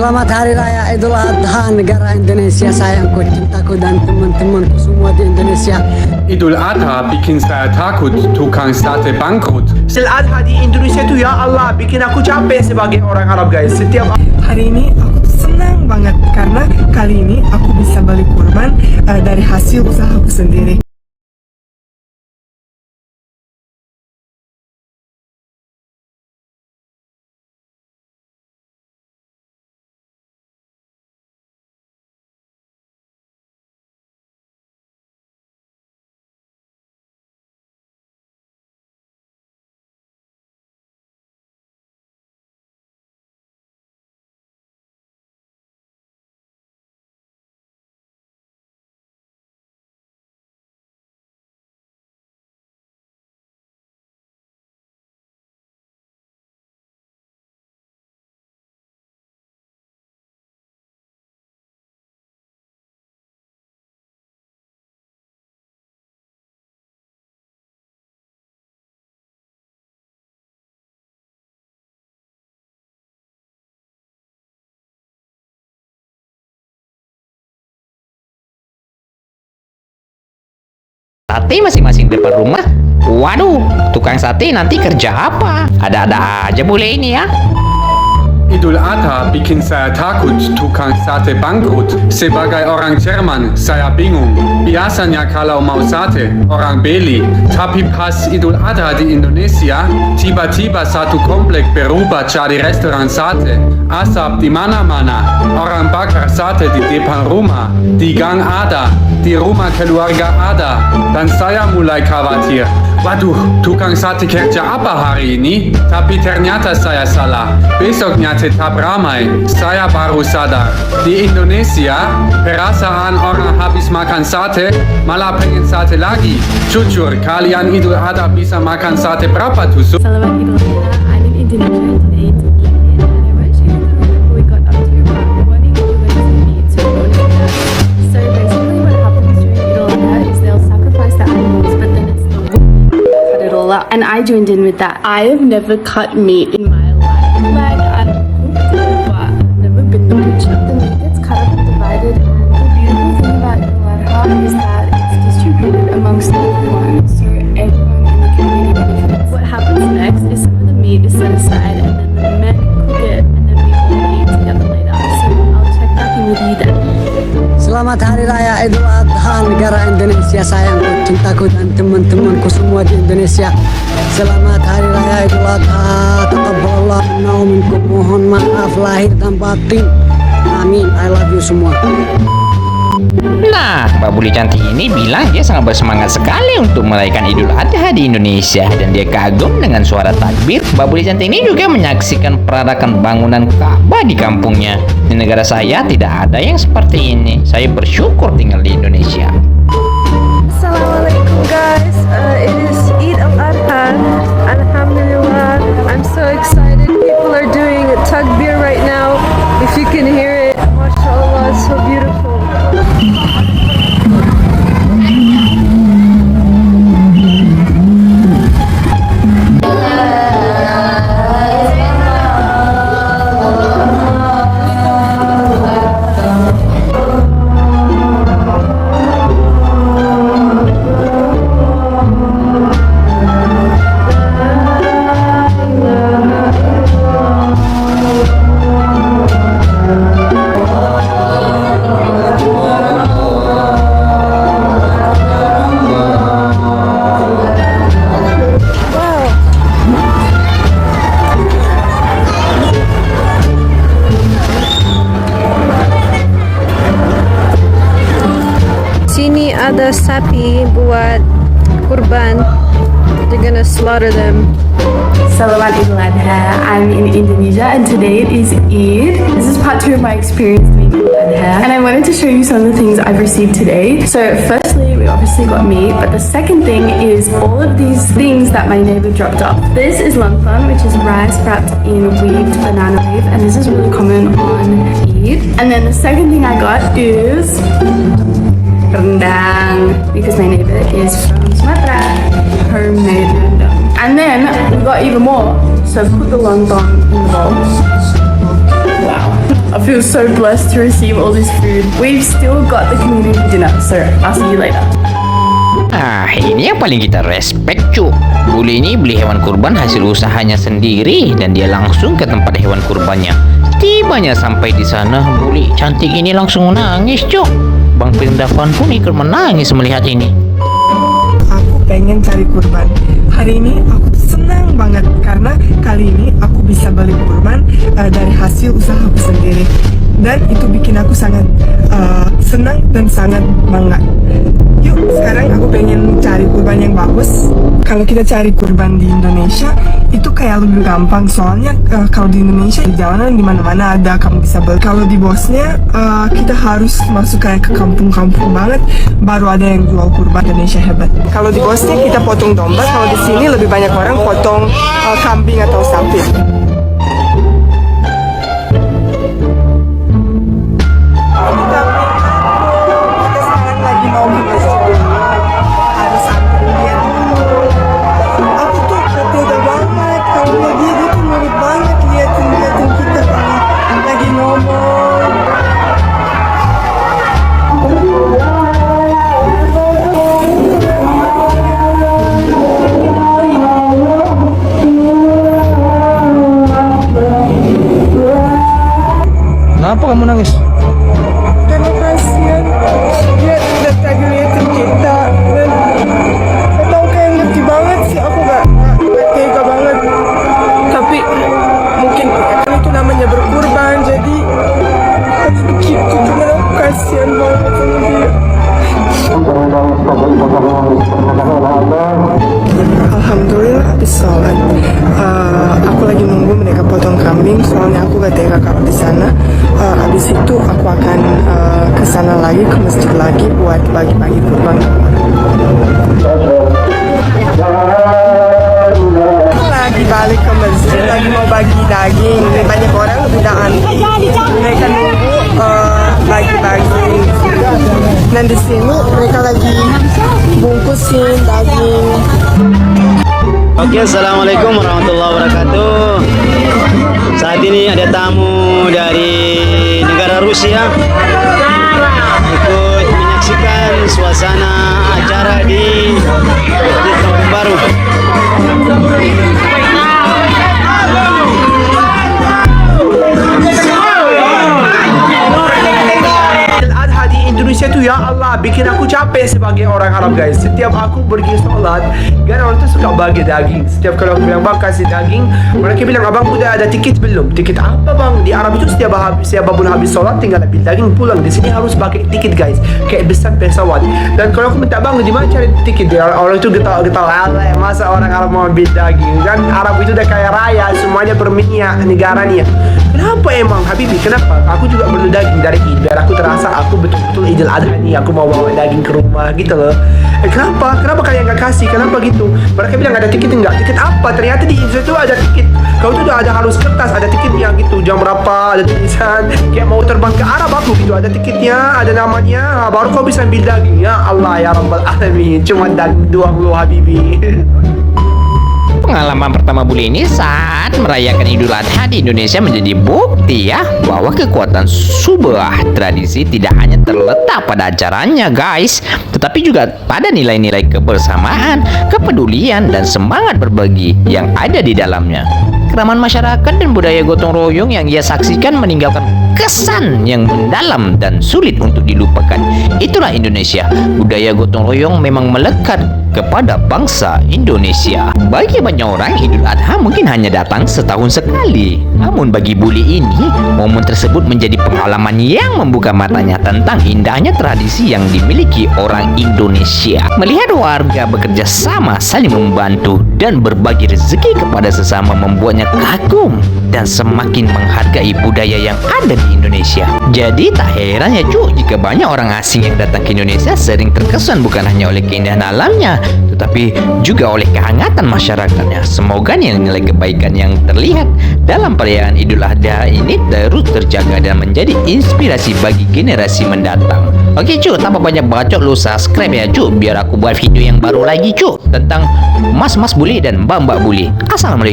Selamat Hari Raya Idul Adha negara Indonesia sayangku, cintaku dan teman-temanku semua di Indonesia. Idul Adha bikin saya takut tukang sate bangkrut. Idul Adha di Indonesia tuh ya Allah bikin aku capek sebagai orang Arab guys. Setiap hari ini aku tuh senang banget karena kali ini aku bisa beli kurban dari hasil usahaku sendiri. Sate masing-masing depan rumah. Waduh, tukang sate nanti kerja apa? Ada-ada aja boleh ini ya. Idul Adha bikin saya takut tukang sate bangkrut. Sebagai orang Jerman, saya bingung. Biasanya kalau mau sate, orang beli. Tapi pas Idul Adha di Indonesia, tiba-tiba satu komplek berubah jadi restoran sate. Asap di mana-mana. Orang bakar sate di depan rumah. Di gang ada. Di rumah keluarga ada. Dan saya mulai khawatir. Waduh, tukang sate kerja apa hari ini? Tapi ternyata saya salah. Besoknya tetap ramai. Saya baru sadar. Di Indonesia, perasaan orang habis makan sate malah pengen sate lagi. Jujur, kalian Idul Adha bisa makan sate berapa tusuk? Selamat Idul Adha. I'm in Indonesia today to eat it, and I won't share with you what we got up to, but the morning we went to meet, so we won't share that. So basically what happens during Idul Adha is they'll sacrifice the animals, but then it's the women who cut it all up, and I joined in with that. I have never cut meat in my life. Like, I've cooked it, but I've never been the butcher. The meat gets cut up and divided, and the beautiful thing about Idul Adha is that it's distributed amongst everyone, so everyone in the community benefits. What happens next is some of the meat is set aside, and then the men cook it, and then we all eat together later. So I'll check back in with you then. Selamat Hari Raya Idul Adha negara Indonesia sayangku, cintaku dan teman-temanku semua di Indonesia. Selamat Hari Raya Idul Adha. Taqabbalallahu minna wa minkum. Mohon maaf lahir dan batin. Amin. I love you semua. Nah, Mbak Buli cantik ini bilang dia sangat bersemangat sekali untuk merayakan Idul Adha di Indonesia dan dia kagum dengan suara takbir. Mbak Buli cantik ini juga menyaksikan peradakan bangunan Ka'bah di kampungnya. Di negara saya tidak ada yang seperti ini. Saya bersyukur tinggal di Indonesia. Assalamualaikum guys, it is Eid al-Adha. Alhamdulillah, I'm so excited. People are doing a takbir right now. If you can hear it, mashallah, it's so beautiful. Sini ada sapi buat kurban. They're gonna slaughter them. Selamat Idul Adha. I'm in Indonesia and today it is Eid. This is part 2 of my experience doing Idul Adha, and I wanted to show you some of the things I've received today. So firstly, we obviously got meat, but the second thing is all of these things that my neighbor dropped off. This is lontong, which is rice wrapped in weaved banana leaf, and this is really common on Eid. And then the second thing I got is rendang, because my neighbor is from Sumatera. Homemade rendang. And then we got even more. So I've put the lontong in the bowl. Wow. I've I feel so blessed to receive all this food. We've still got the community dinner, so I'll see you later. Ini yang paling kita respect, cu. Bule ini beli hewan kurban hasil usahanya sendiri dan dia langsung ke tempat hewan kurbannya. Tibanya sampai di sana, bule cantik ini langsung nangis, cu. Bang Pindavan pun ikut menangis melihat ini. Aku pengen cari kurban. Hari ini aku senang banget karena kali ini aku bisa beli kurban dari hasil usaha aku sendiri. Dan itu bikin aku sangat senang dan sangat bangga. Yuk, sekarang aku pengen cari kurban yang bagus. Kalau kita cari kurban di Indonesia, itu kayak lebih gampang. Soalnya kalau di Indonesia, di jalanan di mana-mana ada, kamu bisa beli. Kalau di Bosnia, kita harus masuk kayak ke kampung-kampung banget, baru ada yang jual kurban. Indonesia hebat. Kalau di Bosnia kita potong domba, kalau di sini lebih banyak orang potong kambing atau sapi. Kenapa kamu nangis? Karena kasihan dia udah tadi liatin kita dan atau kayak ngerti banget sih, aku gak tega banget, tapi mungkin kan itu namanya berkurban, jadi harus begitu. Cuma aku kasihan banget sama dia. Alhamdulillah habis sholat, aku lagi nunggu mereka potong kambing, soalnya aku gak tega kalau di sana. Habis itu aku akan ke sana lagi, ke masjid lagi buat bagi-bagi kurban. Lagi balik ke masjid, lagi mau bagi daging. Banyak orang udah antri, mereka nunggu bagi-bagi. Dan di sini mereka lagi bungkusin daging. Oke, assalamualaikum warahmatullahi wabarakatuh. Saat ini ada tamu dari negara Rusia ikut menyaksikan suasana acara di Masjid Kampung Baru. Adha di Indonesia tuh ya Allah bikin aku capek sebagai orang Arab guys. Setiap aku pergi sholat, kan orang tuh suka bagi daging. Setiap kalau aku bilang bang kasih daging, mereka bilang abang udah ada tiket belum? Tiket apa bang? Di Arab itu setiap pun habis sholat tinggal ambil daging pulang. Di sini harus pakai tiket guys, kayak pesan pesawat. Dan kalau aku minta bang di mana cari tiket? Orang itu getah Allah masa orang Arab mau ambil daging? Kan Arab itu udah kayak raya, semuanya berminyak negaranya. Kenapa emang Habibi? Kenapa? Aku juga perlu daging dari Id biar aku terasa aku betul-betul Idul Adha nih. Aku mau bawa daging ke rumah gitu loh. Kenapa? Kenapa kalian nggak kasih? Kenapa gitu? Mereka bilang ada tiket enggak? Tiket apa? Ternyata di Indonesia itu ada tiket. Kau tuh udah ada halus kertas, ada tiketnya gitu. Jam berapa? Ada tulisan. Kayak mau terbang ke Arab aku gitu. Ada tiketnya, ada namanya. Baru kau bisa ambil daging. Ya Allah ya Rabbal Alamin. Cuma daging doang lo Habibi. Pengalaman pertama bule ini saat merayakan Idul Adha di Indonesia menjadi bukti ya bahwa kekuatan sebuah tradisi tidak hanya terletak pada acaranya guys, tetapi juga pada nilai-nilai kebersamaan, kepedulian, dan semangat berbagi yang ada di dalamnya. Keramahan masyarakat dan budaya gotong royong yang ia saksikan meninggalkan kesan yang mendalam dan sulit untuk dilupakan. Itulah Indonesia. Budaya gotong royong memang melekat kepada bangsa Indonesia. Bagi banyak orang, Idul Adha mungkin hanya datang setahun sekali. Namun bagi bule ini, momen tersebut menjadi pengalaman yang membuka matanya tentang indahnya tradisi yang dimiliki orang Indonesia. Melihat warga bekerja sama, saling membantu, dan berbagi rezeki kepada sesama membuatnya kagum dan semakin menghargai budaya yang ada di Indonesia. Jadi tak heran ya cu, jika banyak orang asing yang datang ke Indonesia sering terkesan bukan hanya oleh keindahan alamnya, tetapi juga oleh kehangatan masyarakatnya. Semoga nilai kebaikan yang terlihat dalam perayaan Idul Adha ini terus terjaga dan menjadi inspirasi bagi generasi mendatang. Oke cu, tanpa banyak bacot, lu subscribe ya cu, biar aku buat video yang baru lagi cu tentang mas-mas bule dan mbak-mbak bule. Assalamualaikum.